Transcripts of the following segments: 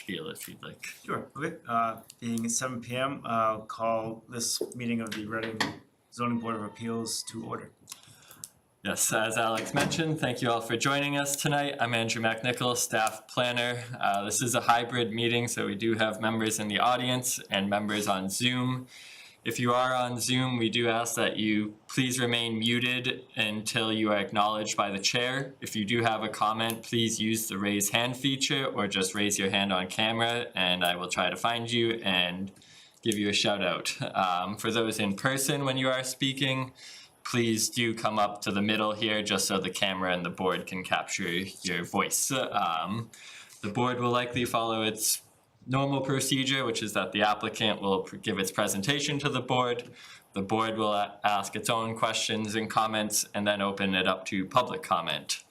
spiel if you'd like. Sure, okay. Being 7 p.m., I'll call this meeting of the Reading Zoning Board of Appeals to order. Yes, as Alex mentioned, thank you all for joining us tonight. I'm Andrew McNichol, staff planner. This is a hybrid meeting, so we do have members in the audience and members on Zoom. If you are on Zoom, we do ask that you please remain muted until you are acknowledged by the chair. If you do have a comment, please use the raise hand feature or just raise your hand on camera and I will try to find you and give you a shout out. For those in person, when you are speaking, please do come up to the middle here just so the camera and the board can capture your voice. The board will likely follow its normal procedure, which is that the applicant will give its presentation to the board. The board will ask its own questions and comments and then open it up to public comment.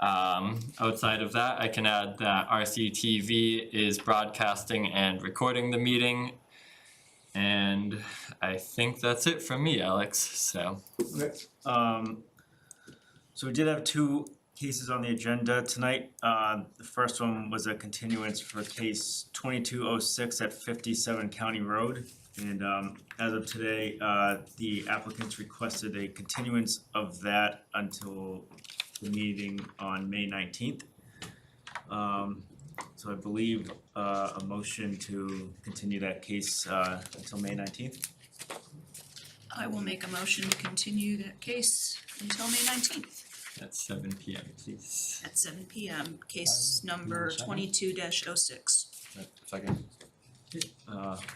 Outside of that, I can add that RCTV is broadcasting and recording the meeting. And I think that's it from me, Alex, so. Okay. So we did have two cases on the agenda tonight. The first one was a continuance for case 2206 at 57 County Road. And as of today, the applicants requested a continuance of that until the meeting on May 19th. So I believe a motion to continue that case until May 19th. I will make a motion to continue that case until May 19th At 7 p.m. please. at 7 p.m. Case number 22-06. Second.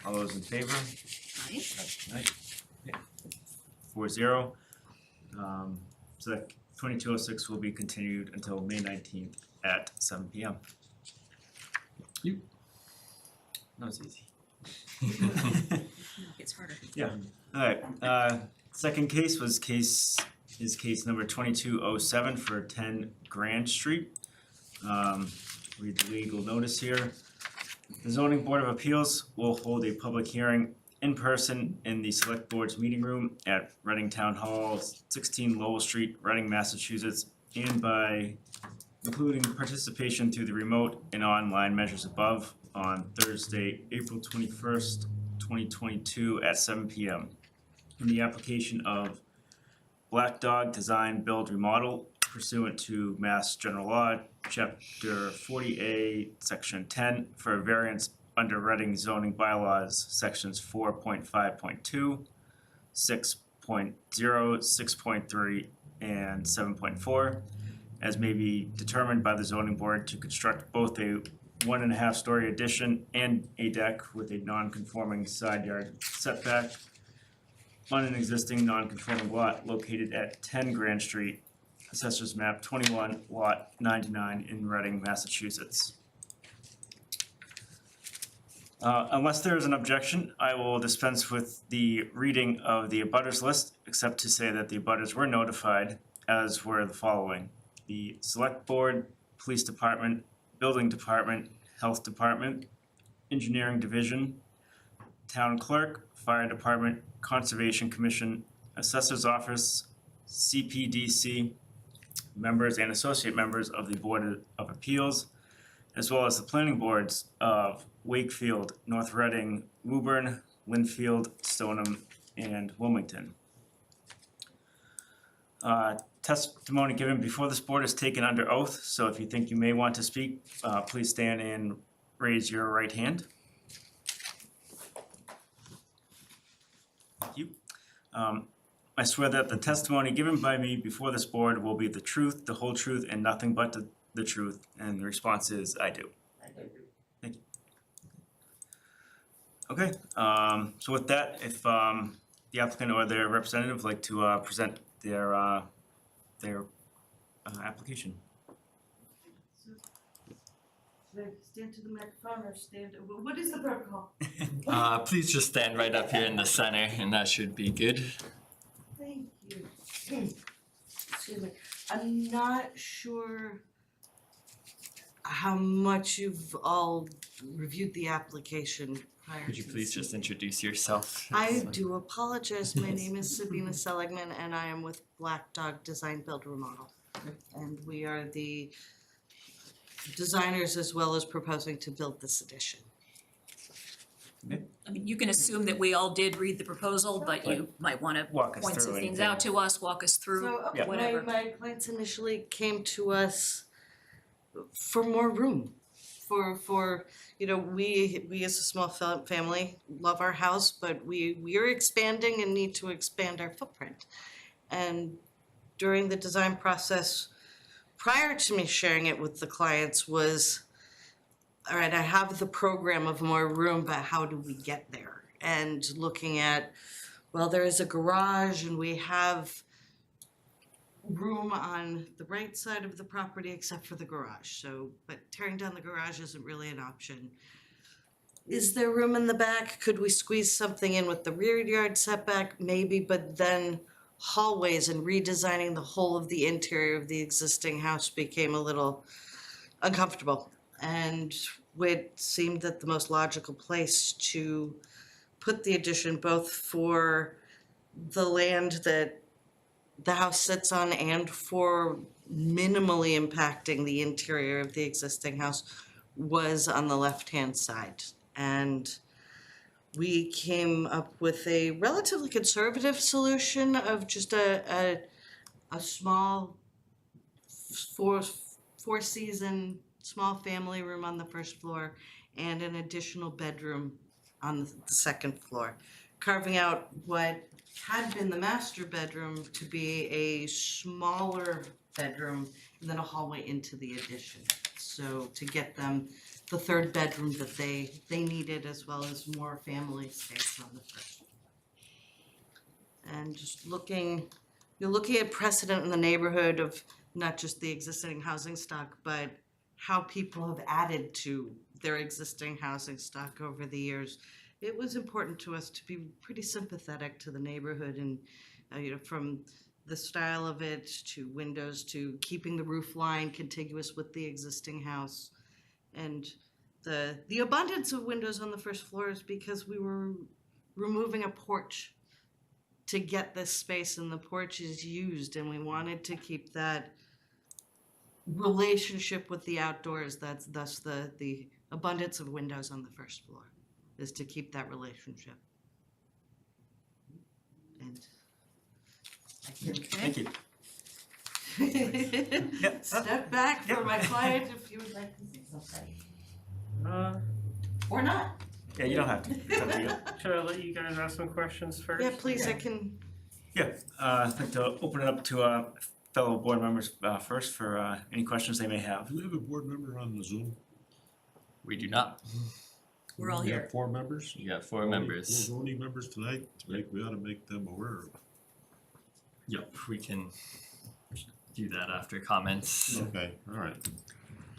All those in favor? Aye. Aye. Okay. 4-0. So that 2206 will be continued until May 19th at 7 p.m. You. That was easy. It's harder. Yeah. Alright. Second case was case number 2207 for 10 Grand Street. Read the legal notice here. The Zoning Board of Appeals will hold a public hearing in person in the Select Board's meeting room at Reading Town Hall, 16 Lowell Street, Reading, Massachusetts, and by including participation through the remote and online measures above on Thursday, April 21st, 2022 at 7 p.m. in the application of Black Dog Design Build Remodel pursuant to Mass General Law, Chapter 40A, Section 10 for a variance under Reading zoning bylaws, Sections 4.5.2, 6.0, 6.3, and 7.4, as may be determined by the zoning board to construct both a 1.5-story addition and a deck with a non-conforming side yard setback on an existing non-conforming lot located at 10 Grand Street, Assessors Map 21, Lot 99 in Reading, Massachusetts. Unless there is an objection, I will dispense with the reading of the abutters list, except to say that the abutters were notified, as were the following: the Select Board, Police Department, Building Department, Health Department, Engineering Division, Town Clerk, Fire Department, Conservation Commission, Assessor's Office, CPDC, members and associate members of the Board of Appeals, as well as the planning boards of Wakefield, North Reading, Woburn, Linfield, Stoneham, and Wilmington. Testimony given before this board is taken under oath, so if you think you may want to speak, please stand and raise your right hand. Thank you. I swear that the testimony given by me before this board will be the truth, the whole truth, and nothing but the truth. And the response is, I do. Thank you. Okay, so with that, if the applicant or their representative would like to present their application. Should I stand to the microphone or stand? What is the protocol? Please just stand right up here in the center and that should be good. Thank you. Excuse me. I'm not sure how much you've all reviewed the application prior. Could you to please this just meeting. introduce yourself? I do apologize. My name is Sabina Seligman and I am with Black Dog Design Build Remodel. And we are the designers as well as proposing to build this addition. I mean, you can assume that we all did read the proposal, but you might wanna Walk us point some through things anything. out to us, walk us through, So, okay, whatever. my clients initially came to us for more room. For, you know, we as a small family love our house, but we are expanding and need to expand our footprint. And during the design process, prior to me sharing it with the clients was, all right, I have the program of more room, but how do we get there? And looking at, well, there is a garage and we have room on the right side of the property except for the garage, so, but tearing down the garage isn't really an option. Is there room in the back? Could we squeeze something in with the rear yard setback? Maybe, but then hallways and redesigning the whole of the interior of the existing house became a little uncomfortable. And it seemed that the most logical place to put the addition, both for the land that the house sits on and for minimally impacting the interior of the existing house, was on the left-hand side. And we came up with a relatively conservative solution of just a small four-season small family room on the first floor and an additional bedroom on the second floor, carving out what had been the master bedroom to be a smaller bedroom and then a hallway into the addition. So to get them the third bedroom that they needed, as well as more family space on the first floor. And just you're looking at precedent in the neighborhood of not just the existing housing stock, but how people have added to their existing housing stock over the years. It was important to us to be pretty sympathetic to the neighborhood and, you know, from the style of it to windows to keeping the roof line contiguous with the existing house. And the abundance of windows on the first floor is because we were removing a porch to get this space, and the porch is used, and we wanted to keep that relationship with the outdoors. That's thus the abundance of windows on the first floor, is to keep that relationship. And I Thank you. can Yep. step back for Yep. my client if you would like to say something. Or not. Yeah, you don't have to. It's up to you. Should I let you guys ask some questions first? Yeah, please, I can. Yeah, I'd like to open it up to fellow board members first for any questions they may have. Do we have a board member on the Zoom? We do not. We're all We here. have 4 members? You got 4 members. 4 voting members tonight, we ought to make them aware. Yep, we can do that after comments. Okay, all right.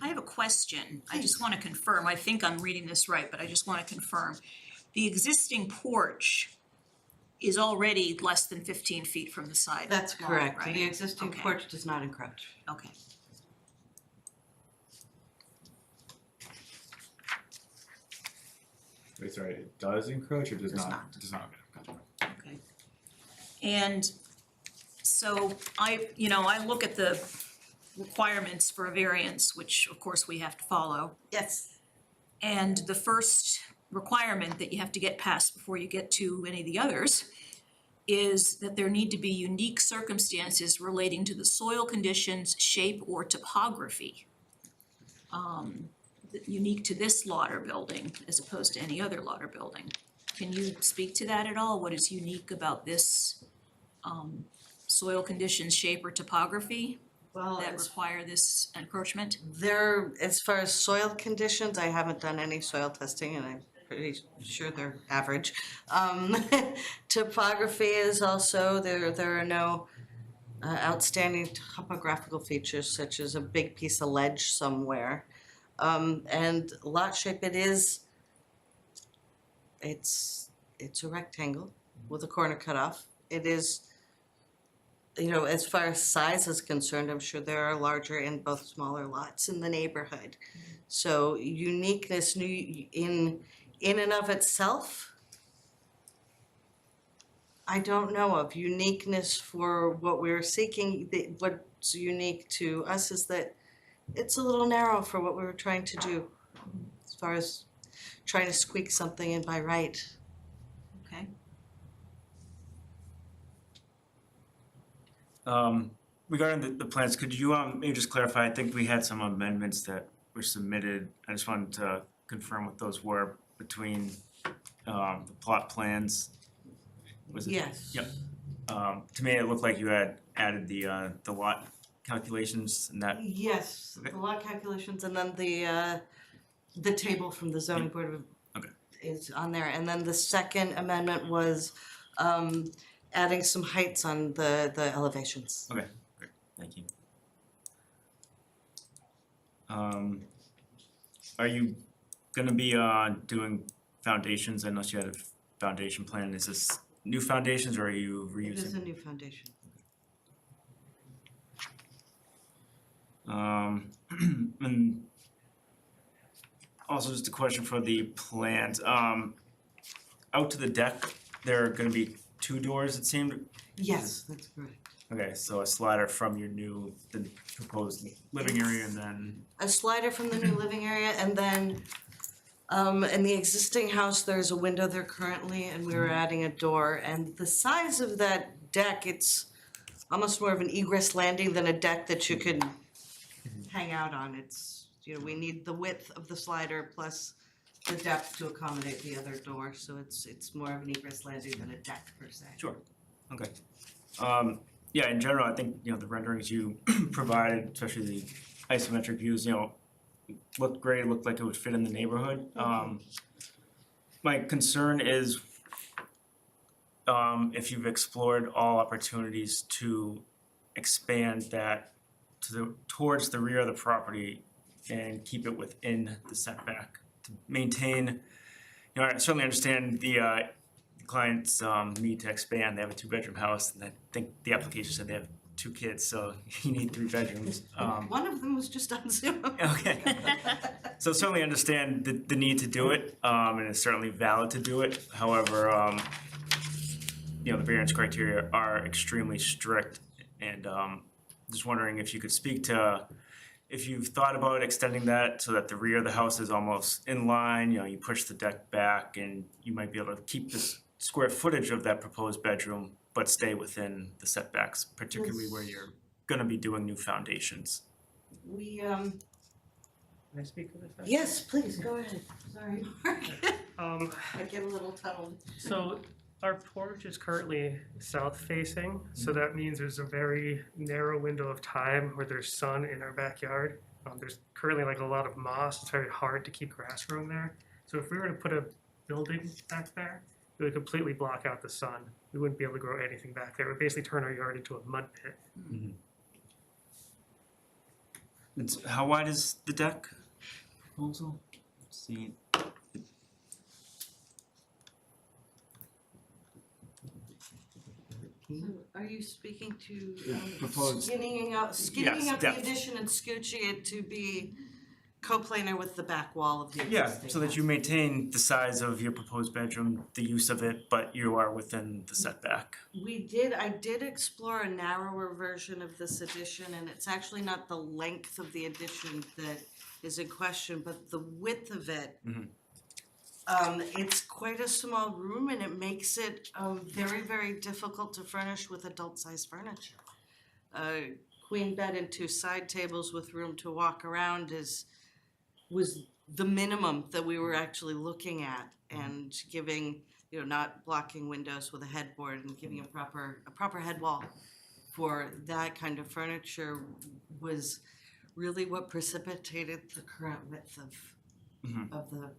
I have a question. I just wanna confirm, I think I'm reading this right, but I just wanna confirm. The existing porch is already less than 15 feet from the side That's line, correct. right? The existing Okay. porch does not encroach. Okay. Wait, sorry, it does encroach or does Does not? not. Does not, okay. Okay. And so I look at the requirements for a variance, which of course we have to follow. Yes. And the first requirement that you have to get past before you get to any of the others is that there need to be unique circumstances relating to the soil conditions, shape, or topography. Unique to this lot or building as opposed to any other lot or building. Can you speak to that at all? What is unique about this soil conditions, shape, or topography Well, that require this encroachment? there, as far as soil conditions, I haven't done any soil testing and I'm pretty sure they're average. Topography is also, there are no outstanding topographical features such as a big piece of ledge somewhere. And lot shape, it's a rectangle with a corner cut off. It is, you know, as far as size is concerned, I'm sure there are larger and both smaller lots in the neighborhood. So uniqueness in and of itself, I don't know of. Uniqueness for what we're seeking, what's unique to us is that it's a little narrow for what we were trying to do, as far as trying to squeak something in by right. Okay, Regarding the plans, could you maybe just clarify, I think we had some amendments that were submitted, I just wanted to confirm what those were between the plot plans. Was it? Yes. Yep. To me, it looked like you had added the lot calculations and that, Yes, Okay. the lot calculations and then the table from the zoning board of Okay. is on there, and then the second amendment was adding some heights on the elevations. okay, great, thank you. Are you gonna be doing foundations unless you had a foundation plan? Is this new foundations or are you It is a reusing? new foundation. And also just a question for the plans, out to the deck, there are gonna be two doors, it seemed? Yes, that's correct. Okay, so a slider from the proposed living area and then, A slider from the new living area, and then in the existing house, there's a window there currently, and we were adding a door, and the size of that deck, it's almost more of an egress landing than a deck that you could hang out on. It's, you know, we need the width of the slider plus the depth to accommodate the other door, so it's more of an egress landing than a deck per se. sure, okay. Yeah, in general, I think, the renderings you provided, especially the isometric views, looked great, looked like it would fit in the neighborhood. My concern is, if you've explored all opportunities to expand that towards the rear of the property and keep it within the setback to maintain, I certainly understand the client's need to expand. They have a 2-bedroom house, and I think the application said they have 2 kids, so you need 3 bedrooms. One of them was just on Zoom. Okay. So certainly understand the need to do it, and it's certainly valid to do it. However, the variance criteria are extremely strict, and just wondering if you could speak to if you've thought about extending that so that the rear of the house is almost in line, you push the deck back, and you might be able to keep this square footage of that proposed bedroom, but stay within the setbacks, particularly where you're gonna be doing new foundations. We Can I speak to this? yes, please, go ahead. Sorry, Mark. I get a little tunneled. So our porch is currently south facing, so that means there's a very narrow window of time where there's sun in our backyard. There's currently like a lot of moss, it's very hard to keep grass growing there. So if we were to put a building back there, it would completely block out the sun. We wouldn't be able to grow anything back there. It would basically turn our yard into a mud pit. How wide is the deck proposal? Let's see. Are you speaking to proposed- skinnying up Yes, the depth. addition and scooching it to be coplanar with the back wall of the Yeah, existing so that you house? maintain the size of your proposed bedroom, the use of it, but you are within the setback. I did explore a narrower version of this addition, and it's actually not the length of the addition that is in question, but the width of it. Mhm. It's quite a small room, and it makes it very, very difficult to furnish with adult-sized furniture. Queen bed and 2 side tables with room to walk around was the minimum that we were actually looking at, and giving, not blocking windows with a headboard and giving a proper head wall for that kind of furniture was really what precipitated the current width of the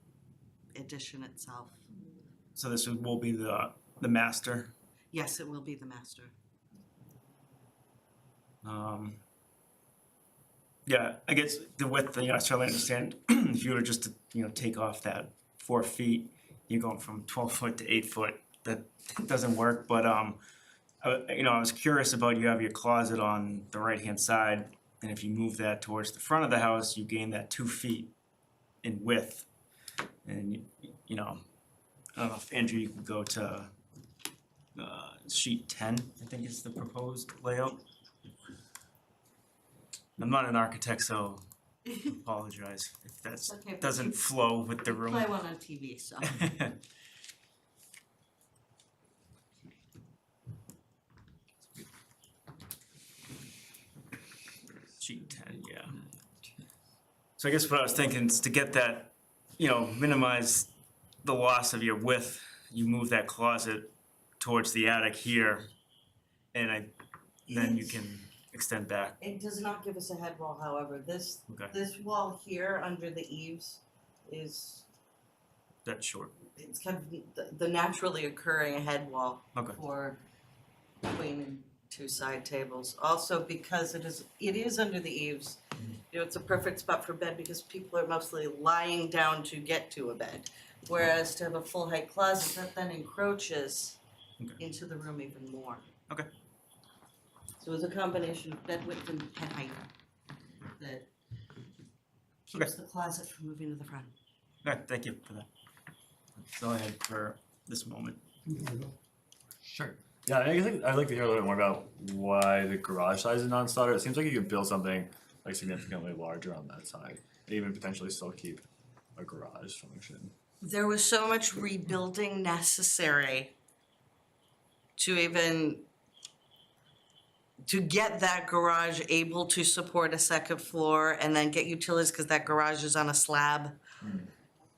addition itself. So this will be the master. Yes, it will be the master. Yeah, I guess the width, I certainly understand, if you were just to, take off that 4 feet, you're going from 12 foot to 8 foot, that doesn't work, but, I was curious about, you have your closet on the right-hand side, and if you move that towards the front of the house, you gain that 2 feet in width. And, I don't know if Andrew, you can go to, sheet 10, I think is the proposed layout. I'm not an architect, so Apologize if that's Okay, but doesn't you- flow with the room. Play one on TV, so. Sheet 10, yeah. So I guess what I was thinking is to get that, minimize the loss of your width, you move that closet towards the attic here, and then you can extend back. It does not give us a head wall, however, this Okay, wall here under the eaves is, that's short. it's kind of the naturally occurring head wall Okay. for queen and two side tables. Also because it is under the eaves, it's a perfect spot for bed because people are mostly lying down to get to a bed. Whereas to have a full height closet, that then encroaches Okay. into the room even more. Okay. So it was a combination of bed width and head height that keeps the closet from moving to the front. All right, thank you for that. That's all I had for this moment. Sure. Yeah, I'd like to hear a little bit more about why the garage size is non-starter. It seems like you could build something like significantly larger on that side, and even potentially still keep a garage function. There was so much rebuilding necessary to get that garage able to support a second floor and then get utilities, because that garage is on a slab.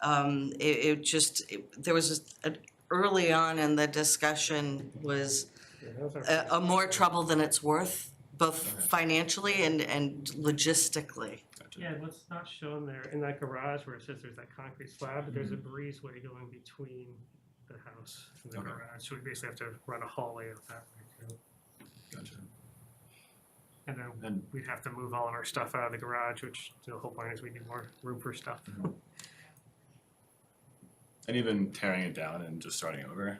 There was just, early on in the discussion was Yeah, that was our a more trouble than it's worth, both financially and logistically. Gotcha. Yeah, what's not shown there, in that garage where it says there's that concrete slab, there's a breezeway going between the house and the Okay. garage, so we basically have to run a hallway out that way too. Gotcha. And then And we'd have to move all of our stuff out of the garage, which the whole point is we need more room for stuff. and even tearing it down and just starting over.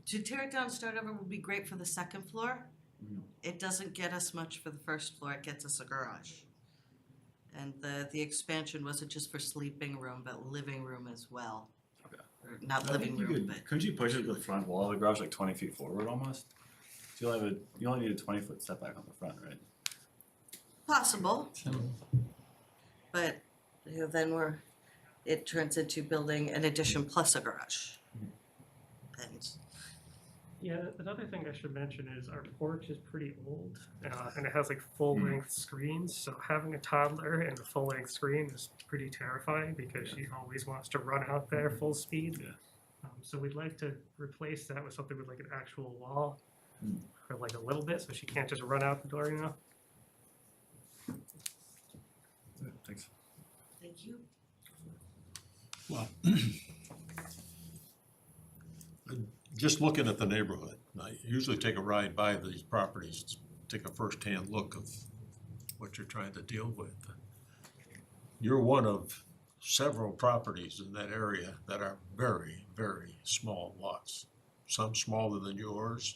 To tear it down, and start over would be great for the second floor. It doesn't get us much for the first floor, it gets us a garage. And the expansion wasn't just for sleeping room, but living room as well. Okay. Or not I living think you room, could, but couldn't you push it to the front wall of the garage like 20 feet forward almost? So you only need a 20-foot setback on the front, right? possible. But then it turns into building an addition plus a garage. And Yeah, another thing I should mention is our porch is pretty old, and it has like full-length screens, so having a toddler and a full-length screen is pretty terrifying because she always wants to run out there full speed. Yeah. So we'd like to replace that with something with like an actual wall, or like a little bit, so she can't just run out the door, Yeah, thanks. thank you. Well, just looking at the neighborhood, I usually take a ride by these properties, to take a first-hand look of what you're trying to deal with. You're one of several properties in that area that are very, very small lots. Some smaller than yours,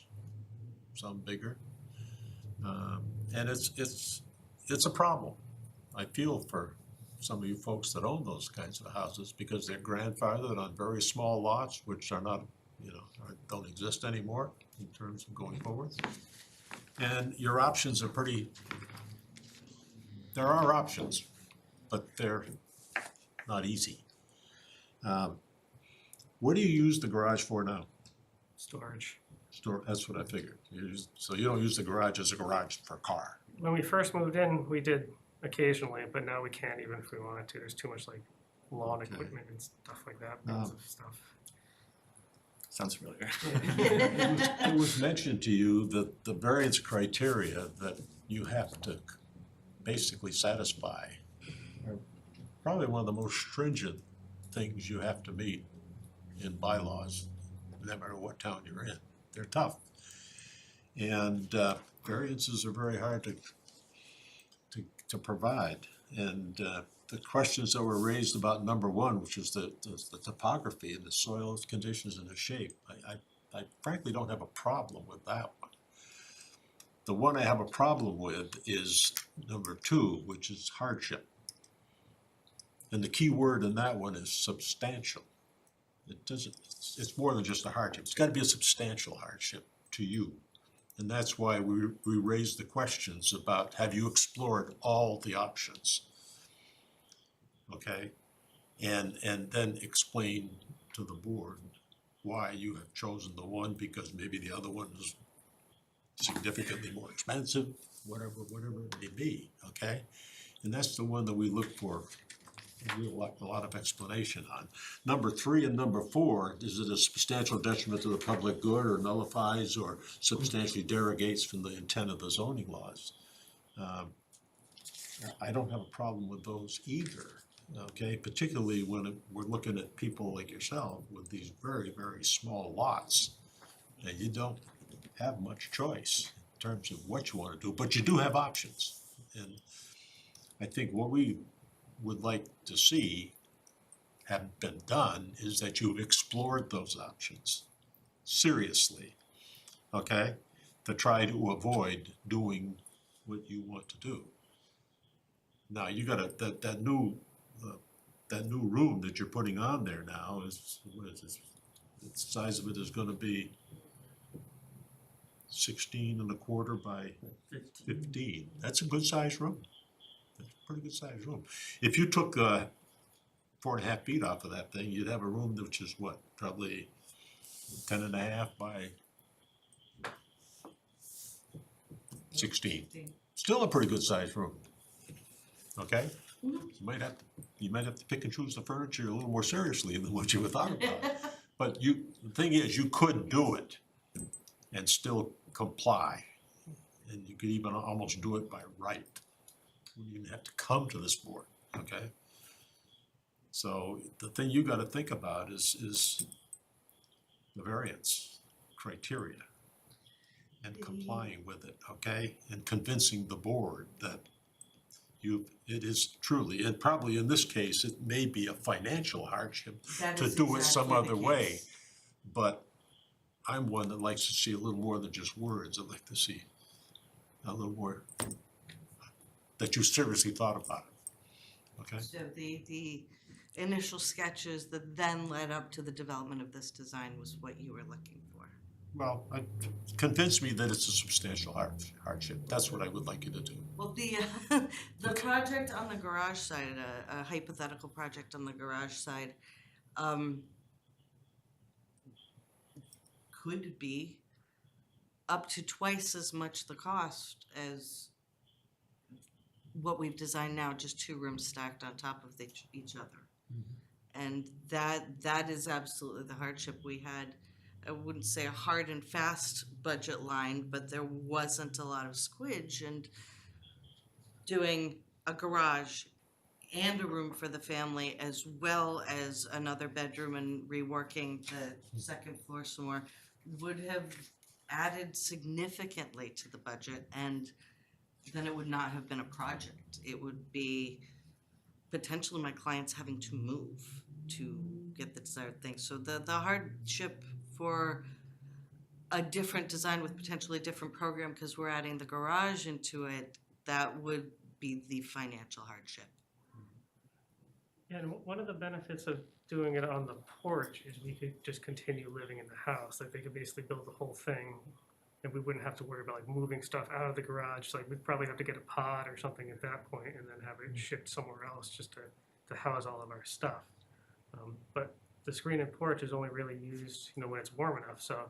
some bigger. And it's a problem. I feel for some of you folks that own those kinds of houses because they're grandfathered on very small lots, which are not, don't exist anymore in terms of going forward. And your options are there are options, but they're not easy. What do you use the garage for now? Storage. That's what I figured. So you don't use the garage as a garage for a car. When we first moved in, we did occasionally, but now we can't even if we wanted to. There's too much like lawn Okay. equipment and stuff like that, lots of stuff. Sounds familiar. It was mentioned to you that the variance criteria that you have to basically satisfy are probably one of the most stringent things you have to meet in bylaws, no matter what town you're in. They're tough. And variances are very hard to provide. And the questions that were raised about number one, which is the topography and the soil conditions and the shape, I frankly don't have a problem with that one. The one I have a problem with is number two, which is hardship. And the key word in that one is substantial. It's more than just a hardship. It's gotta be a substantial hardship to you. And that's why we raised the questions about, have you explored all the options? Okay, and then explain to the board why you have chosen the one, because maybe the other one is significantly more expensive, whatever it may be, okay? And that's the one that we look for a lot of explanation on. Number 3 and number 4, is it a substantial detriment to the public good or nullifies or substantially derogates from the intent of the zoning laws? I don't have a problem with those either, okay? Particularly when we're looking at people like yourself with these very, very small lots. And you don't have much choice in terms of what you want to do, but you do have options. And I think what we would like to see have been done is that you've explored those options seriously, okay? To try to avoid doing what you want to do. Now, you got that new room that you're putting on there now is, what is this? The size of it is gonna be 16.25 by 15. That's a good sized room. That's a pretty good sized room. If you took 4.5 feet off of that thing, you'd have a room which is what, probably 10.5 by 16. Still a pretty good sized room. Okay? You might have to pick and choose the furniture a little more seriously than what you would thought about. But the thing is, you could do it and still comply. And you could even almost do it by right. You wouldn't even have to come to this board, okay? So the thing you gotta think about is the variance criteria and complying with it, okay? And convincing the board that it is truly, and probably in this case, it may be a financial hardship to do it some other way. But I'm one that likes to see a little more than just words. I'd like to see a little more that you seriously thought about it, okay? So the initial sketches that then led up to the development of this design was what you were looking for. Well, convince me that it's a substantial hardship. That's what I would like you to do. Well, the project on the garage side, a hypothetical project on the garage side, could be up to twice as much the cost as what we've designed now, just 2 rooms stacked on top of each other. And that is absolutely the hardship we had. I wouldn't say a hard and fast budget line, but there wasn't a lot of squidge, and doing a garage and a room for the family as well as another bedroom and reworking the second floor some more would have added significantly to the budget, and then it would not have been a project. It would be potentially my clients having to move to get the desired thing. So the hardship for a different design with potentially a different program, because we're adding the garage into it, that would be the financial hardship. Yeah, and one of the benefits of doing it on the porch is we could just continue living in the house. Like, they could basically build the whole thing, and we wouldn't have to worry about like moving stuff out of the garage. Like, we'd probably have to get a pod or something at that point and then have it shipped somewhere else just to house all of our stuff. But the screen and porch is only really used, when it's warm enough. So,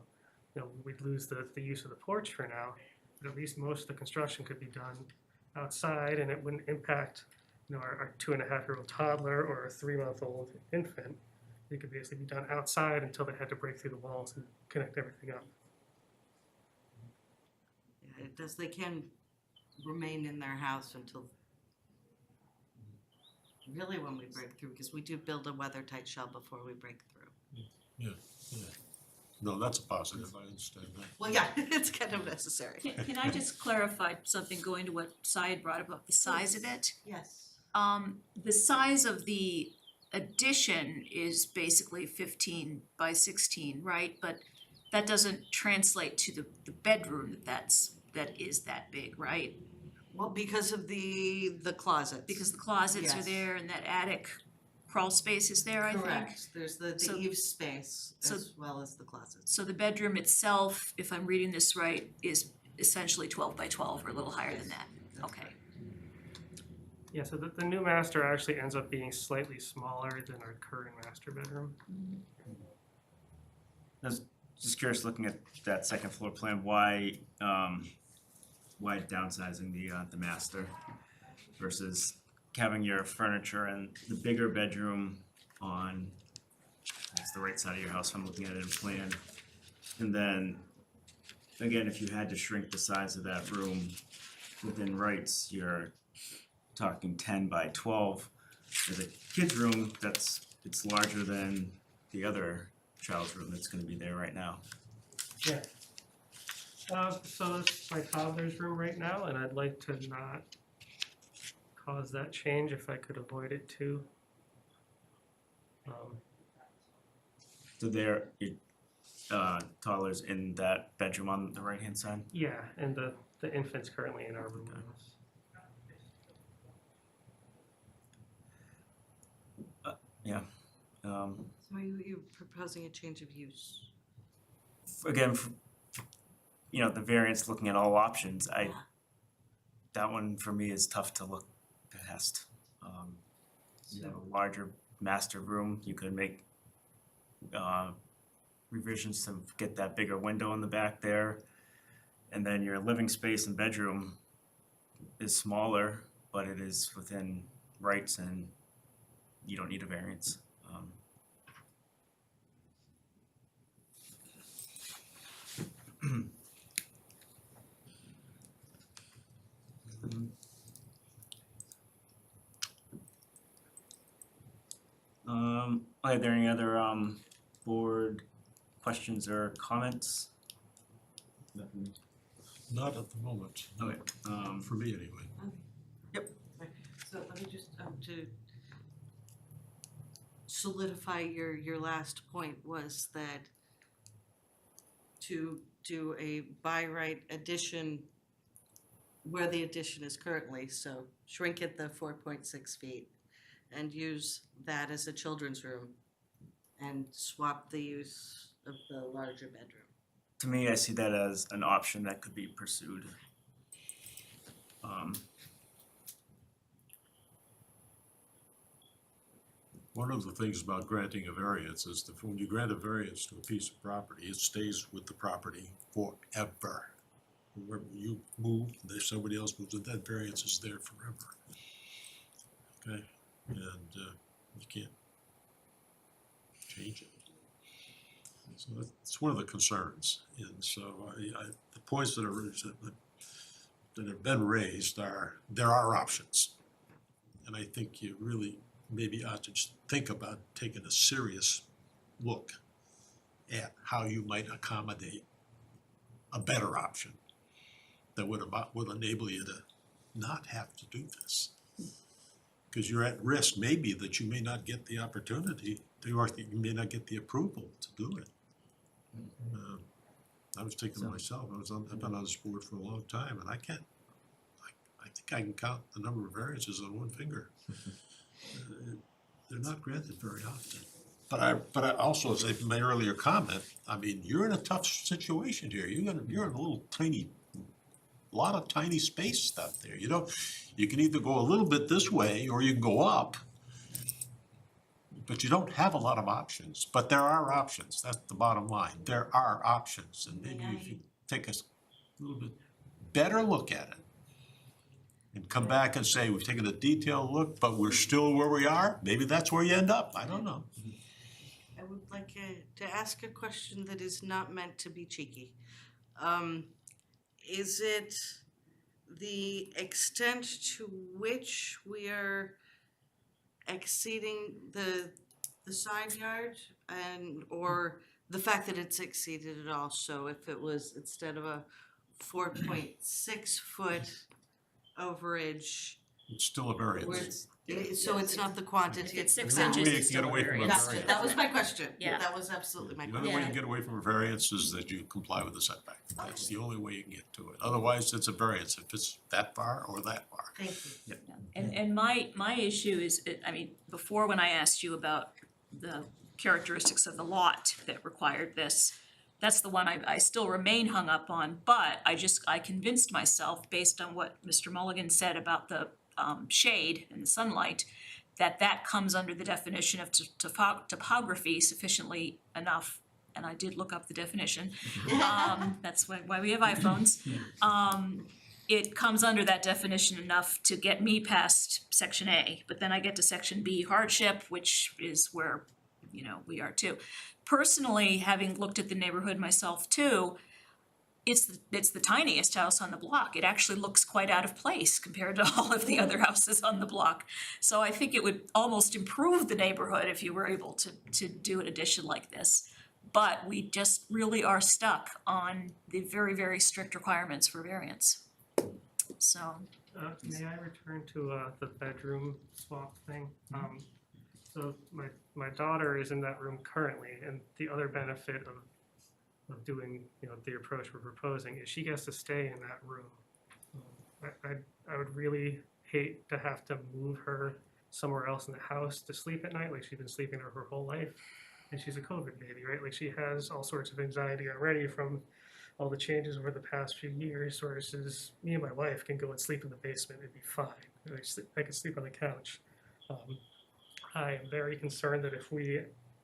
we'd lose the use of the porch for now. But at least most of the construction could be done outside, and it wouldn't impact, our 2.5-year-old toddler or a 3-month-old infant. It could basically be done outside until they had to break through the walls and connect everything up. Yeah, it does. They can remain in their house until really when we break through, because we do build a weather-tight shell before we break through. Yeah. No, that's a positive, I understand that. Well, yeah, it's kind of necessary. Can I just clarify something, going to what Sy had brought about the size of it? Yes. The size of the addition is basically 15 by 16, right? But that doesn't translate to the bedroom that is that big, right? Well, because of the closets. Because the closets are Yes. there, and that attic crawl space is there, I think. Correct, there's the So- eave space so- as well as the closets. So the bedroom itself, if I'm reading this right, is essentially 12 by 12 or a little higher than that. Okay. Yeah, so the new master actually ends up being slightly smaller than our current master bedroom. I was just curious, looking at that second floor plan, why downsizing the master versus having your furniture and the bigger bedroom on, that's the right side of your house, if I'm looking at it in plan. And then, again, if you had to shrink the size of that room within rights, you're talking 10 by 12. For the kids' room, it's larger than the other child's room that's gonna be there right now. Yeah. So it's my toddler's room right now, and I'd like to not cause that change if I could avoid it too. So there, toddlers in that bedroom on the right-hand side? Yeah, and the infant's currently in our room. Um, So are you proposing a change of use? again, the variance, looking at all options, Yeah. that one for me is tough to look past. You have a larger master room, you could make revisions to get that bigger window in the back there. And then your living space and bedroom is smaller, but it is within rights and you don't need a variance. Are there any other board questions or comments? Not at the moment, Okay, for me anyway. So let me just, to solidify your last point was that to do a by right addition where the addition is currently, so shrink it the 4.6 feet and use that as a children's room and swap the use of the larger bedroom. to me, I see that as an option that could be pursued. One of the things about granting a variance is that when you grant a variance to a piece of property, it stays with the property forever. Wherever you move, if somebody else moves, that variance is there forever. Okay, and you can't change it. So that's one of the concerns, and so the points that have been raised there are options. And I think you really maybe ought to just think about taking a serious look at how you might accommodate a better option that would enable you to not have to do this. Because you're at risk maybe that you may not get the opportunity to, or you may not get the approval to do it. I was thinking to myself, I've been on this board for a long time, and I think I can count the number of variances on one finger. They're not granted very often. But I also, as I made earlier comment, I mean, you're in a tough situation here. You're in a little lot of tiny space stuff there. You can either go a little bit this way or you can go up. But you don't have a lot of options, but there are options. That's the bottom line. There are options, and maybe if you take a little bit better look at it and come back and say, we've taken a detailed look, but we're still where we are, maybe that's where you end up. I don't know. I would like to ask a question that is not meant to be cheeky. Is it the extent to which we are exceeding the side yard or the fact that it's exceeded at all? So if it was, instead of a 4.6 foot overage, It's still a Where variance. so it's not the quantity, If it's it's 6 The only inches, way you it's can get still a away from a variance. variance. that was my question. Yeah. That was absolutely my The question. only way you Yeah. can get away from a variance is that you comply with the setback. That's the only way you can get to it. Otherwise, it's a variance if it's that far or that far. Thank you. And my issue is, I mean, before when I asked you about the characteristics of the lot that required this, that's the one I still remain hung up on, but I convinced myself, based on what Mr. Mulligan said about the shade and the sunlight, that comes under the definition of topography sufficiently enough, and I did look up the definition. That's why we have iPhones. It comes under that definition enough to get me past section A, but then I get to section B, hardship, which is where, you know, we are too. Personally, having looked at the neighborhood myself too, it's the tiniest house on the block. It actually looks quite out of place compared to all of the other houses on the block. So I think it would almost improve the neighborhood if you were able to do an addition like this. But we just really are stuck on the very, very strict requirements for variance. So, May I return to the bedroom swap thing? So my daughter is in that room currently, and the other benefit of doing, you know, the approach we're proposing is she gets to stay in that room. I would really hate to have to move her somewhere else in the house to sleep at night, like she's been sleeping there her whole life. And she's a COVID baby, right? Like she has all sorts of anxiety already from all the changes over the past few years, versus me and my wife can go and sleep in the basement and be fine. I can sleep on the couch. I am very concerned that if we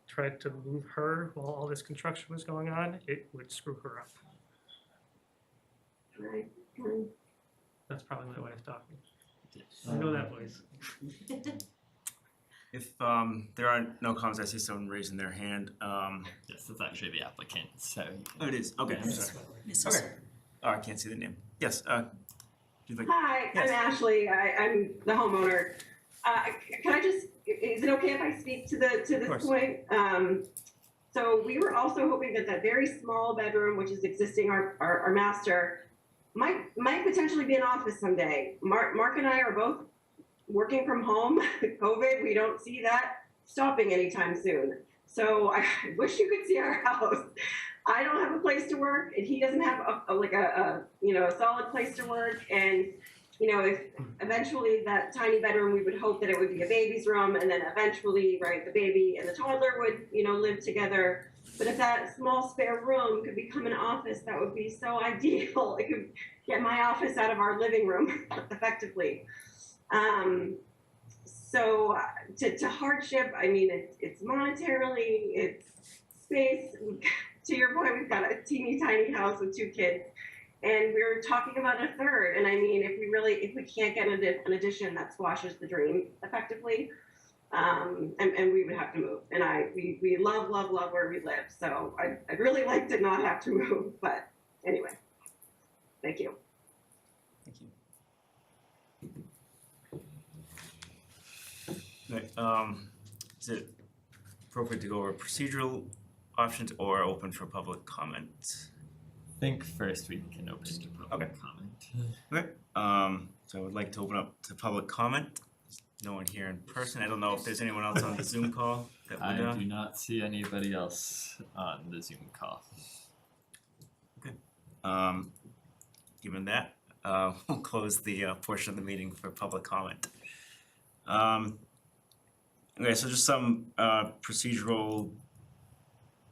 tried to move her while all this construction was going on, it would screw her up. Right. That's probably my wife talking. I know that voice. If there are no comments, I see someone raising their hand. Yes, that's actually the applicant, so. Oh, it is, okay, I'm sorry. Mrs. Okay, oh, I can't see the name. Yes, you'd like, Hi, Yes. I'm Ashley. I'm the homeowner. Can I just, is it okay if I speak to this course. point? So we were also hoping that that very small bedroom, which is existing our master, might potentially be an office someday. Mark and I are both working from home. COVID, we don't see that stopping anytime soon. So I wish you could see our house. I don't have a place to work, and he doesn't have a solid place to work. And if eventually that tiny bedroom, we would hope that it would be a baby's room, and then eventually, right, the baby and the toddler would live together. But if that small spare room could become an office, that would be so ideal. It could get my office out of our living room effectively. So to hardship, I mean, it's monetarily, it's space. To your point, we've got a teeny tiny house with 2 kids, and we're talking about a third. And I mean, if we can't get an addition, that squashes the dream effectively. And we would have to move. And we love where we live. So I'd really like to not have to move, but anyway, thank you. thank you. Right, is it appropriate to go over procedural options or open for public comment? I think first we can open to public comment. Okay, so I would like to open up to public comment. There's no one here in person. I don't know if there's anyone else on the Zoom call that would, I do not see anybody else on the Zoom call. given that, we'll close the portion of the meeting for public comment. Okay, so just some procedural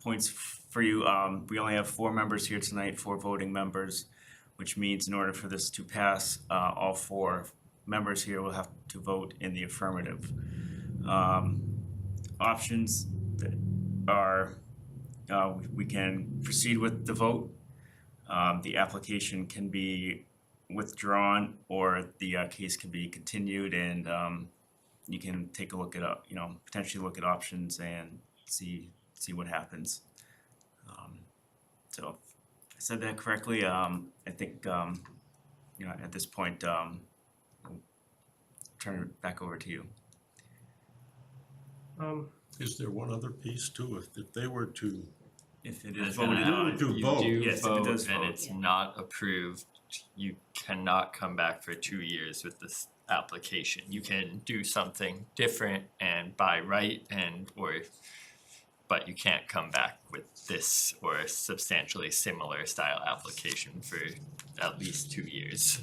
points for you. We only have 4 members here tonight, 4 voting members, which means in order for this to pass, all 4 members here will have to vote in the affirmative. Options that are, we can proceed with the vote. The application can be withdrawn, or the case can be continued, and you can take a look at, potentially look at options and see what happens. So if I said that correctly, I think, at this point, I'll turn it back over to you. Is there one other piece too? If they were to, If it I was is gonna voted add, on. to if you vote. do Yes, if it vote does and vote. it's not approved, correct, you cannot come back for 2 years with this application. You can do something different and by right but you can't come back with this or a substantially similar style application for at least 2 years.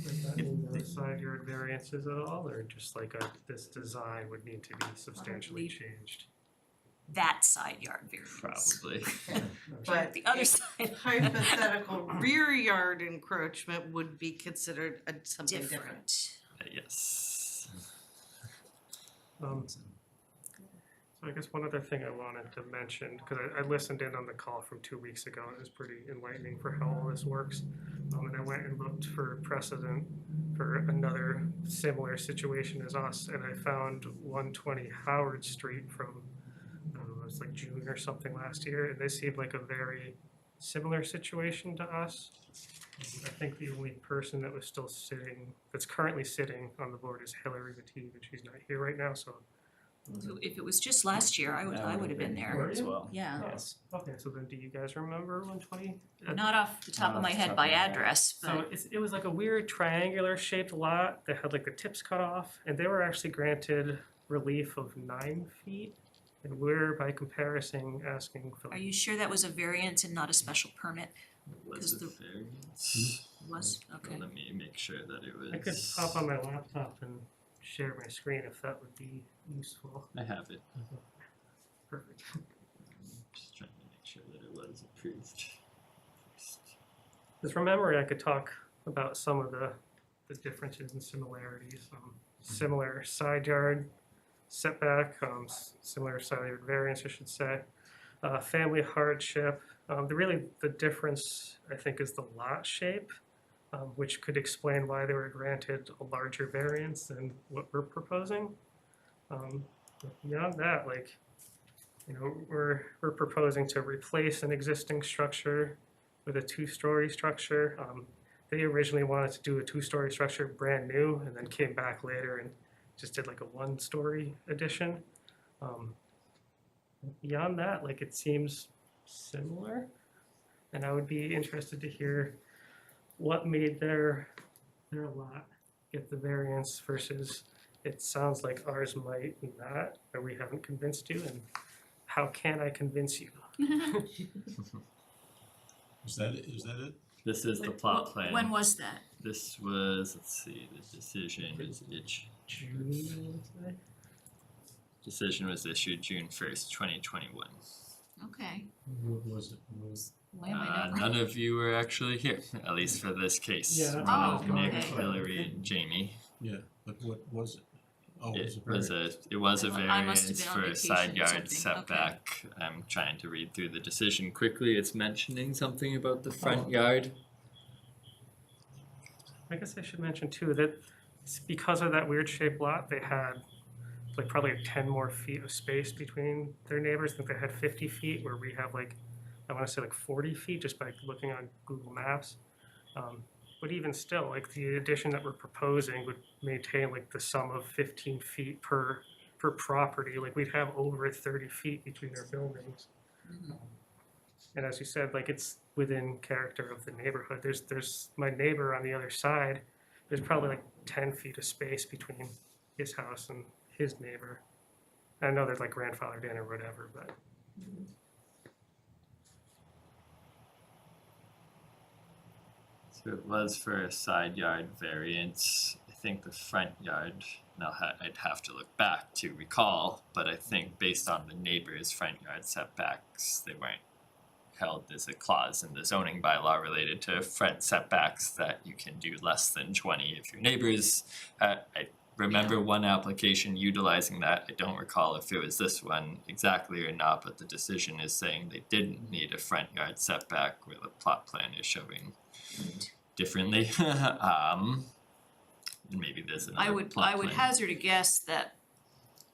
Does that mean no side yard variances at all, or just like this design would need to be substantially changed? That side yard variance. Probably. But The other side, hypothetical rear yard encroachment would be considered something different. different. Yes. So I guess one other thing I wanted to mention, because I listened in on the call from 2 weeks ago, and it was pretty enlightening for how all this works. And I went and looked for precedent for another similar situation as us, and I found 120 Howard Street from, I don't know, it was like June or something last year, and this seemed like a very similar situation to us. I think the only person that was still sitting, that's currently sitting on the board is Hillary Matee, but she's not here right now, so. So if it was just last year, I would have been there. As well. Yeah, Yes. Okay, so then do you guys remember 120? not off the top of my head by address, So but it was like a weird triangular shaped lot that had like the tips cut off, and they were actually granted relief of 9 feet. And we're by comparison asking for are like, you sure that was a variance and not a special permit? Was Because it variance? Was, okay. Let me make sure that it was. I could pop on my laptop and share my screen if that would be useful. I have it. Perfect. Just trying to make sure that it was approved first. Because from memory, I could talk about some of the differences and similarities. Similar side yard setback, similar side yard variance, I should say. Family hardship. The difference, I think, is the lot shape, which could explain why they were granted a larger variance than what we're proposing. Beyond that, we're proposing to replace an existing structure with a 2-story structure. They originally wanted to do a 2-story structure brand new, and then came back later and just did like a 1-story addition. Beyond that, it seems similar, and I would be interested to hear what made their lot get the variance versus it sounds like ours might not, or we haven't convinced you, and how can I convince you? Is that it? This is the plot plan. When was that? This was, let's see, the decision was June, I'd say? decision was issued June 1st, 2021. Okay, What was it? why am I not? None of you were actually here, at least for this case. Yeah, that's what I was Nick, going for. Hillary, and Jamie. Yeah, but what was it? Oh, it It was was a I must have variance been on for a vacation side or yard something, okay. setback. I'm trying to read through the decision quickly. It's mentioning something about the front yard. I guess I should mention too that because of that weird shaped lot, they had probably 10 more feet of space between their neighbors. I think they had 50 feet where we have I want to say 40 feet just by looking on Google Maps. But even still, the addition that we're proposing would maintain the sum of 15 feet per property. We'd have over 30 feet between our buildings. And as you said, it's within character of the neighborhood. There's my neighbor on the other side. There's probably 10 feet of space between his house and his neighbor. I know they're grandfathered in or whatever, but So it was for a side yard variance. I think the front yard, now I'd have to look back to recall, but I think based on the neighbor's front yard setbacks, they weren't held as a clause in the zoning bylaw related to front setbacks that you can do less than 20 if your neighbors. I remember one application utilizing that. I don't recall if it was this one exactly or not, but the decision is saying they didn't need a front yard setback where the plot plan is showing differently. And maybe there's another plot I would plan. hazard a guess that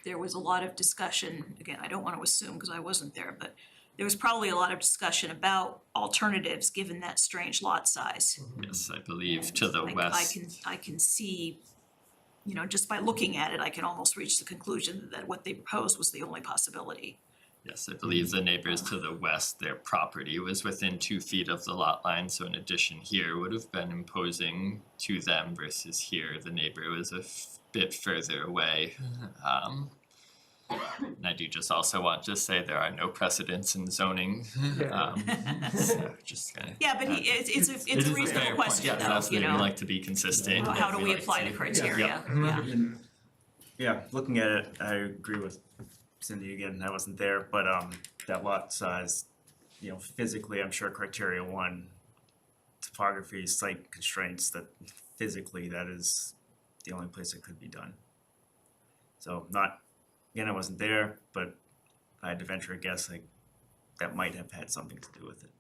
there was a lot of discussion, again, I don't wanna assume because I wasn't there, but there was probably a lot of discussion about alternatives given that strange lot size. Yes, I believe to the Like, west. I can see, just by looking at it, I can almost reach the conclusion that what they proposed was the only possibility. Yes, I believe the neighbors to the west, their property was within 2 feet of the lot line, so an addition here would have been imposing to them versus here, the neighbor was a bit further away. And I do just also want to say there are no precedents in zoning, Yeah. so just kinda. Yeah, but it's It a is a fair reasonable point. question Yes, though, you absolutely, we know, like to be consistent. how and do we like apply to- the criteria, Yep. yeah. Yeah, looking at it, I agree with Cindy again, I wasn't there, but that lot size, you know, physically, I'm sure criteria one, topography, site constraints, that physically, that is the only place it could be done. So again, I wasn't there, but if I had to venture a guess, like, that might have had something to do with it.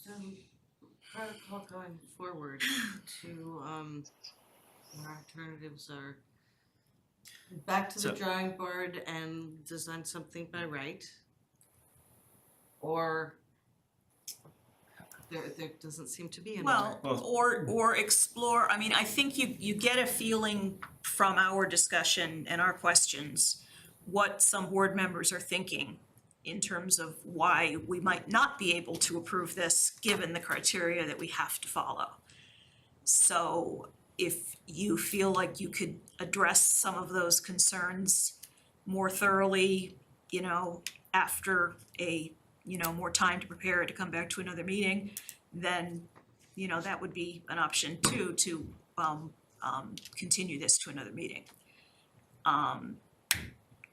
So protocol going forward to our alternatives are back to the So- drawing board and design something by right. Or there doesn't seem to be an Well, or explore, I mean, I think you get a feeling from our discussion and our questions, what some board members are thinking in terms of why we might not be able to approve this, given the criteria that we have to follow. So if you feel like you could address some of those concerns more thoroughly, you know, after more time to prepare it to come back to another meeting, then, you know, that would be an option too, to continue this to another meeting.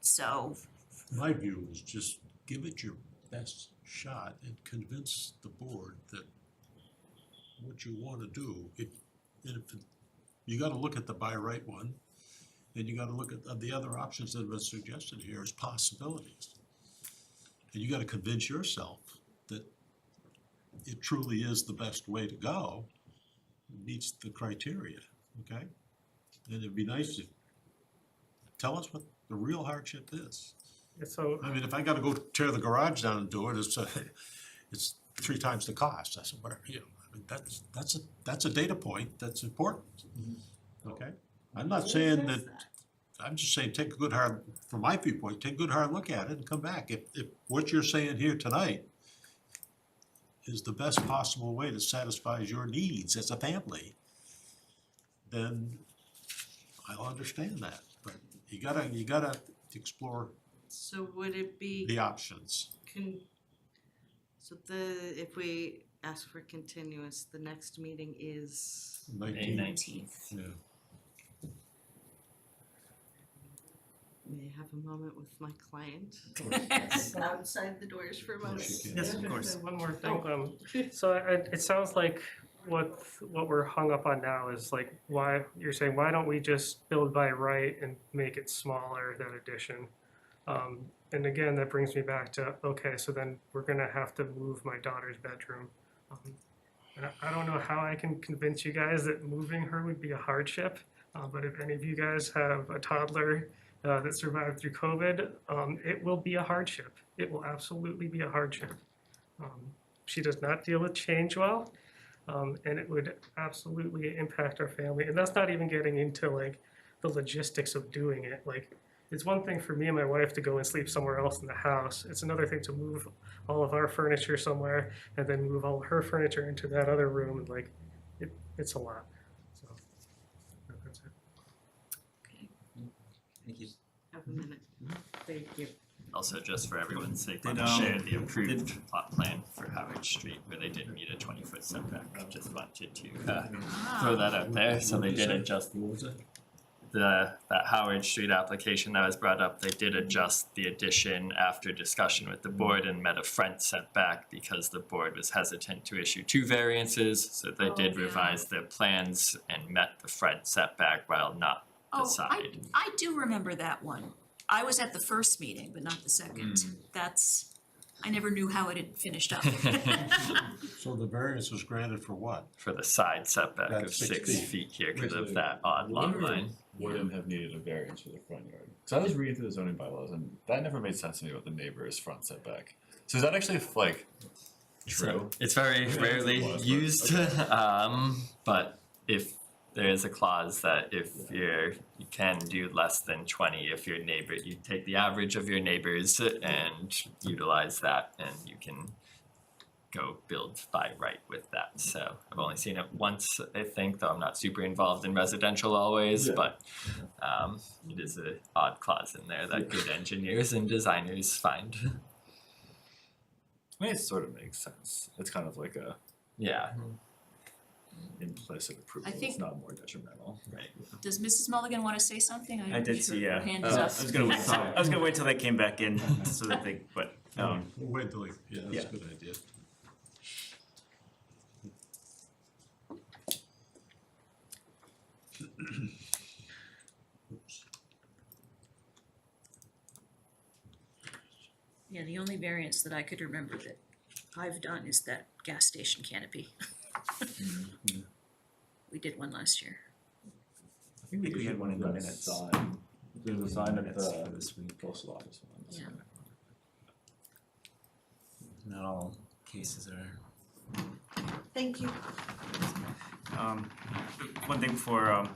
So, My view is just give it your best shot and convince the board that what you wanna do, you gotta look at the by right one, and you gotta look at the other options that have been suggested here as possibilities. And you gotta convince yourself that it truly is the best way to go, meets the criteria, okay? And it'd be nice if, tell us what the real hardship is. So, I mean, if I gotta go tear the garage down and do it, it's 3 times the cost, I said, whatever, you know, I mean, that's a data point that's important, okay? I'm not saying that, I'm just saying, take a good hard, from my viewpoint, take a good hard look at it and come back. If what you're saying here tonight is the best possible way to satisfy your needs as a family, then I'll understand that, but you gotta explore So would it be the options. if we ask for continuous, the next meeting is May 19th. Yeah. may I have a moment with my client? Of Outside the doors for a moment. course you can. Yes, of course. one more thing, so it sounds like what we're hung up on now is like, why, you're saying, why don't we just build by right and make it smaller, that addition? And again, that brings me back to, okay, so then we're gonna have to move my daughter's bedroom. And I don't know how I can convince you guys that moving her would be a hardship, but if any of you guys have a toddler that survived through COVID, it will be a hardship. It will absolutely be a hardship. She does not deal with change well, and it would absolutely impact our family. And that's not even getting into like the logistics of doing it. Like, it's one thing for me and my wife to go and sleep somewhere else in the house. It's another thing to move all of our furniture somewhere and then move all her furniture into that other room. And like, it's a lot. So that's it. Thank you. Have a minute. Thank you. Also, just for everyone's sake, Did, want to share the approved plot plan for Howard Street where they did meet a 20-foot setback. Just wanted to throw that out there. So they did adjust What was it? that Howard Street application that was brought up. They did adjust the addition after discussion with the board and met a front setback because the board was hesitant to issue 2 variances. So they did yeah. revise their plans and met the front setback while not the oh, side. I do remember that one. I was at the first meeting, but not the second. I never knew how it had finished up. So the variance was granted for what? For the side setback of That's 6 6 feet here because Which of is- that odd lot line. Wouldn't have needed a variance for the front yard. So I was reading through the zoning bylaws and that never made sense to me about the neighbor's front setback. So is that actually like true? It's very Yeah, rarely it was, but- used, okay. but if there is a clause that if you can do less than 20 if your neighbor, you take the average of your neighbors and utilize that, and you can go build by right with that. So I've only seen it once, I think, though I'm not super involved in residential always, but it is an odd clause in there that good engineers and designers find. I mean, it sort of makes sense. It's kind of like a Yeah, implicit approval. I think- It's not more detrimental. right. Does Mrs. Mulligan wanna say something? I did see, Her yeah. hand I is up. was gonna wait, I was gonna wait till they came back in so that they, but, Wait till, yeah, that's Yeah. a good idea. Yeah, the only variance that I could remember that I've done is that gas station canopy. We did one last year. I think we had one in the That minutes. sign. There's a sign at Minutes the for this week. postal office one. Yeah. Not all cases are. Thank you. One thing before,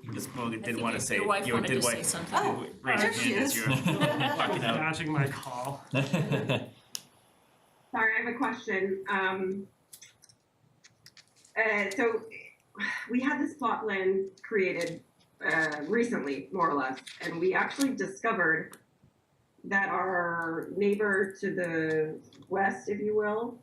Ms. Mulligan did wanna say, Your wife you wanted did to what? say something. Oh, Raise your there she hand as is. you're walking out. Dodging my call. Sorry, I have a question. So we had this plot plan created recently, more or less, and we actually discovered that our neighbor to the west, if you will,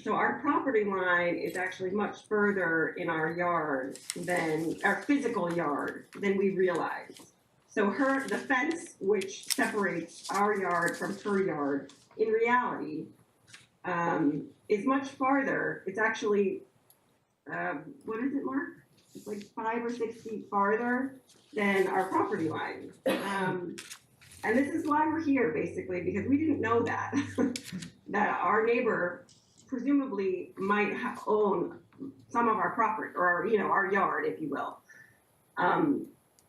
so our property line is actually much further in our yard than, our physical yard, than we realized. So the fence which separates our yard from her yard, in reality, is much farther. It's actually, what is it, Mark? It's like 5 or 6 feet farther than our property line. And this is why we're here, basically, because we didn't know that, that our neighbor presumably might own some of our property, or, you know, our yard, if you will.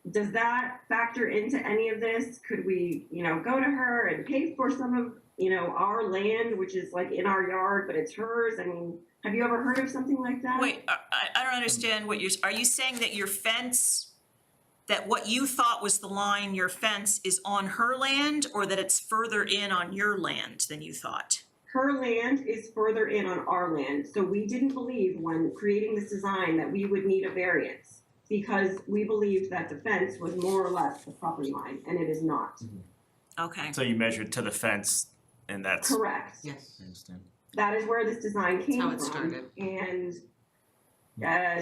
Does that factor into any of this? Could we, you know, go to her and pay for some of, you know, our land, which is like in our yard, but it's hers? I mean, have you ever heard of something like that? Wait, I don't understand what are you saying that your fence, that what you thought was the line, your fence is on her land, or that it's further in on your land than you thought? Her land is further in on our land, so we didn't believe when creating this design that we would need a variance, because we believed that the fence was more or less the property line, and it is not. Okay, So you measured to the fence and that's. Correct. Yes. I understand. That is where this design came how from. it started. And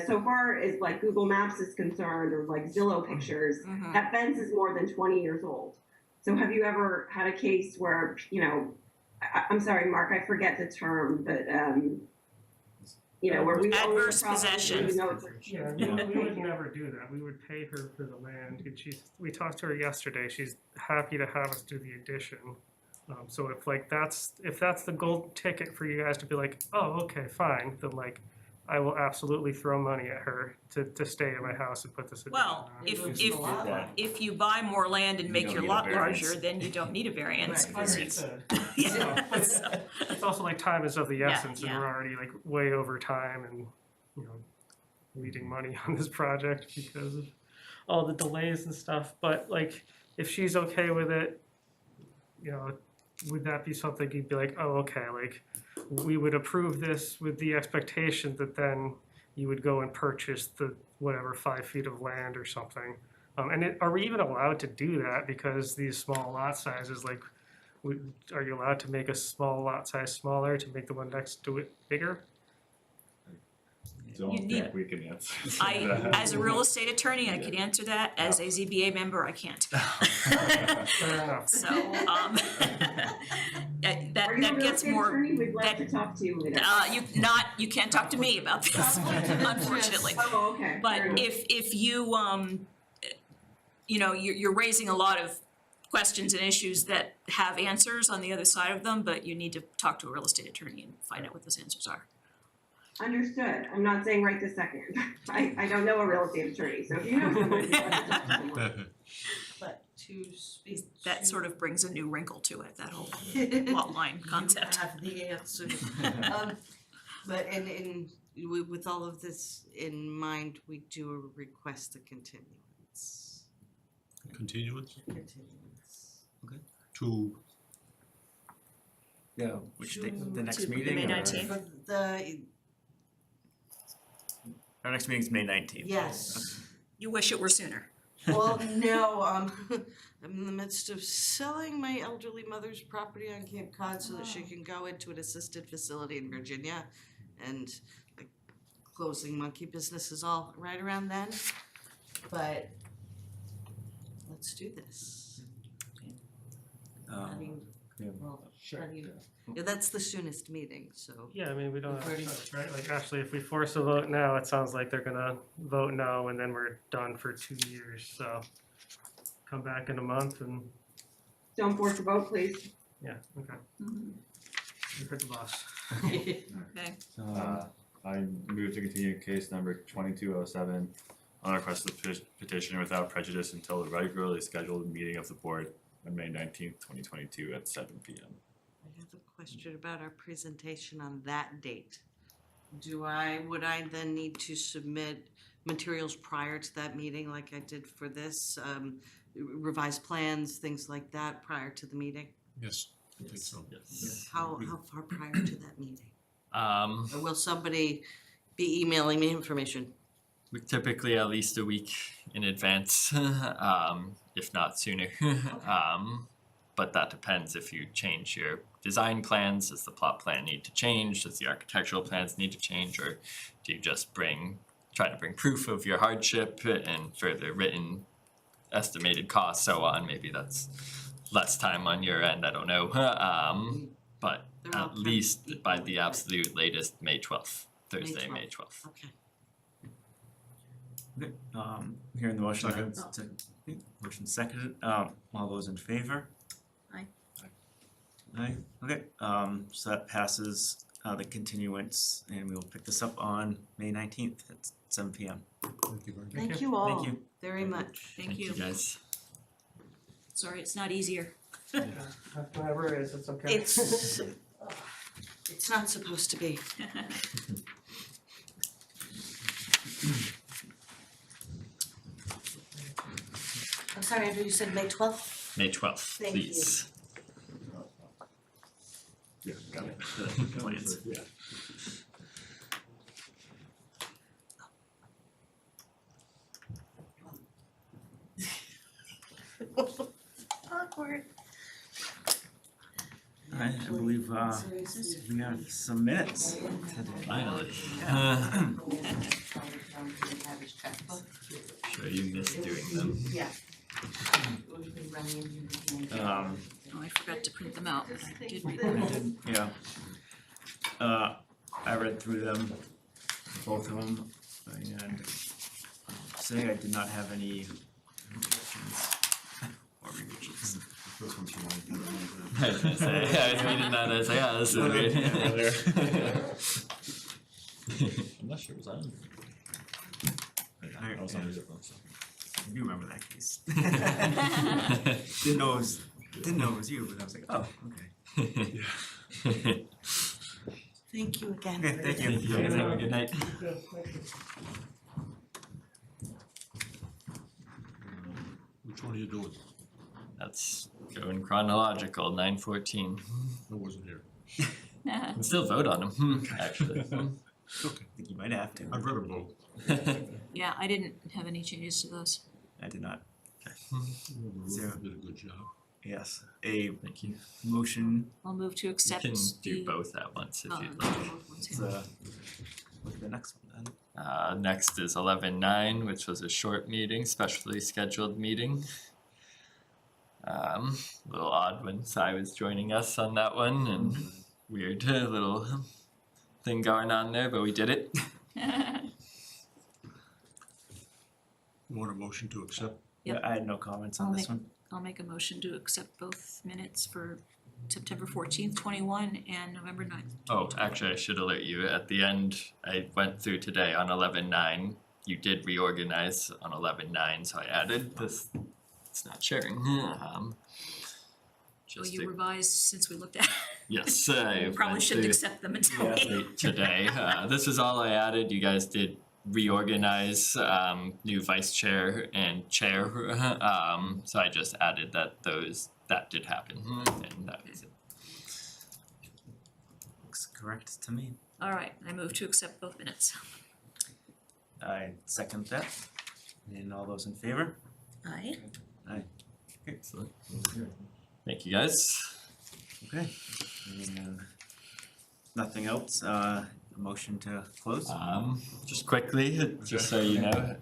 so far as like Google Maps is concerned, or like Zillow pictures, Mhm. that fence is more than 20 years old. So have you ever had a case where, you know, I'm sorry, Mark, I forget the term, but you know, where we own the Adverse property, possession. we know it's Yeah, we would never do that. We would pay her for the land. And we talked to her yesterday. She's happy to have us do the addition. So if that's the gold ticket for you guys to be like, oh, okay, fine, then like, I will absolutely throw money at her to stay in my house and put this addition well, on. if you buy more land and You make don't your need a lot variance. larger, then you don't need a variance. Right. because it's- Understood. Yeah, so- It's also like time is of the Yeah, essence, and yeah. we're already like way over time and, you know, bleeding money on this project because of all the delays and stuff, but like, if she's okay with it, you know, would that be something you'd be like, oh, okay, like, we would approve this with the expectation that then you would go and purchase the whatever 5 feet of land or something? Are we even allowed to do that? Because these small lot sizes, like, are you allowed to make a small lot size smaller to make the one next to it bigger? Don't You need- think we can answer. As a real estate attorney, I could answer that. As a ZBA member, I can't. Fair enough. So, Are you a that real gets estate more, attorney? We'd love that- to talk to you later. you can't talk to me about this, unfortunately. Oh, okay. Fair But enough. if you, you know, you're raising a lot of questions and issues that have answers on the other side of them, but you need to talk to a real estate attorney and find out what those answers are. Understood. I'm not saying right this second. I don't know a real estate attorney, so if you know someone, you'd love to talk to someone. But to speak That to- sort of brings a new wrinkle to it, that whole lot line concept. You have the answer. But in with all of this in mind, we do request a continuance. Continuance Continuance. to, Yeah. Which To- the next to meeting? May or- 19th. For the, Our next meeting's May 19th. yes. You wish it were sooner. Well, no, I'm in the midst of selling my elderly mother's property on Cape Cod so that she can go into an assisted facility in Virginia. And like closing monkey business is all right around then, but let's do this. I mean, yeah. well, yeah, that's the soonest meeting, so. Yeah, I mean, we don't have a Already- choice, right? Like, actually, if we force a vote now, it sounds like they're gonna vote no, and then we're done for 2 years, so come back in a month and, Don't force a vote, please. yeah, okay. Mhm. You heard the boss. Okay, I move to continue case number 2207 on the request of the petitioner without prejudice until the regularly scheduled meeting of the board on May 19th, 2022 at 7 p.m. I have a question about our presentation on that date. Would I then need to submit materials prior to that meeting like I did for this? Revised plans, things like that prior to the meeting? yes, I think so. Yes. How far prior to that meeting? Or will somebody be emailing me information? We typically at least a week in advance, if not sooner. But that depends if you change your design plans. Does the plot plan need to change? Does the architectural plans need to change? Or do you just try to bring proof of your hardship and further written estimated costs, so on? Maybe that's less time on your end, I don't know. But They're all at least pretty by equal. the absolute latest, May 12th, Thursday, May 12th. Okay. Okay, hearing the motion, Second. motion seconded, all those in favor? Aye. Aye, okay, so that passes, the continuance, and we will pick this up on May 19th at 7 p.m. Thank you very much. Thank you all Thank you. very much. thank you. Guys. Sorry, it's not easier. Whatever it is, it's okay. It's not supposed to be. I'm sorry, Andrew, you said May 12th? May 12th, Thank you. please. Yeah, got it. Plans. Yeah. Awkward. Alright, I believe, we have some minutes today. Finally. Sure you missed doing them. Yeah. Oh, I forgot to print them out, but I did read them. Yeah. I read through them, both of them, and say I did not have any objections or revisions. First one's from one. I was gonna say, I was reading that, I was like, yeah, this is weird. I'm not sure, was I on? I was on a different, so. I do remember that case. Didn't know it was you, but I was like, oh, okay. Thank you again. Okay, thank you. You guys have a good night. Which one are you doing? That's going chronological, 9:14. I wasn't here. Can still vote on them, actually. I think you might have to. I've read them both. Yeah, I didn't have any changes to those. I did not. Zero. Did a good job. Yes, a Thank you. motion, I'll move to You accept can the. do both at once if you'd uh, like. both ones, it's, yeah. look at the next one then. Next is 11:09, which was a short meeting, specially scheduled meeting. A little odd when Sai was joining us on that one, and weird little thing going on there, but we did it. You want a motion to accept? Yep. Yeah, I had no comments on I'll this make- one. I'll make a motion to accept both minutes for September 14th, 21 and November 9th. Oh, actually, I should alert you, at the end, I went through today on 11:09, you did reorganize on 11:09, so I added this, it's not sharing. So just you to- revised since we looked at, yes, you I probably went shouldn't through accept them until Yeah. we. late today. This is all I added. You guys did reorganize, new vice chair and chair. So I just added that did happen, and that was it. Looks correct to me. All right, I move to accept both minutes. I second that. And all those in favor? Aye. Excellent. Thank you guys. Okay. And nothing else, a motion to close? Just quickly, just so you know,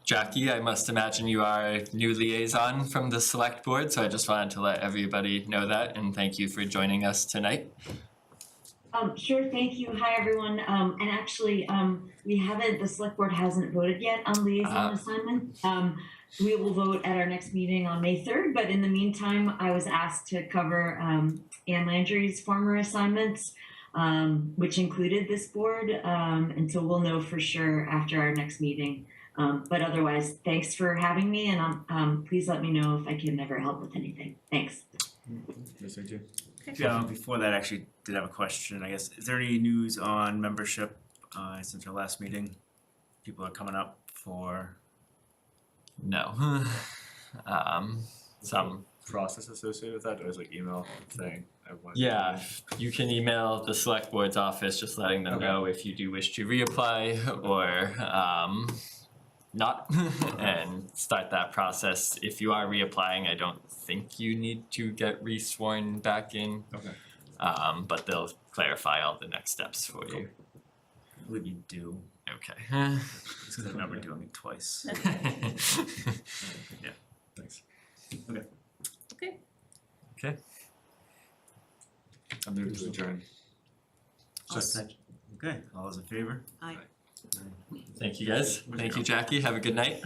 Jackie, I must imagine you are a new liaison from the select board, so I just wanted to let everybody know that and thank you for joining us tonight. Sure, thank you. Hi, everyone. And actually, the select board hasn't voted yet on liaison assignment. We will vote at our next meeting on May 3rd, but in the meantime, I was asked to cover Ann Landry's former assignments, which included this board. And so we'll know for sure after our next meeting. But otherwise, thanks for having me, and please let me know if I can ever help with anything. Thanks. Yes, I do. Yeah, before that, I actually did have a question, I guess. Is there any news on membership, since our last meeting? People are coming up for, No. Some Process associated with that, or is like email saying everyone? Yeah, you can email the select board's office just letting them Okay. know if you do wish to reapply or not and start that process. If you are reapplying, I don't think you need to get re-sworn back in. Okay. But they'll clarify all the next steps for you. I believe you do, Okay. just because I remember doing it twice. Thanks. Okay, Okay. I moved to adjourn. Okay, all those in favor? aye. Thank you guys. Thank you, Jackie. Have a good night.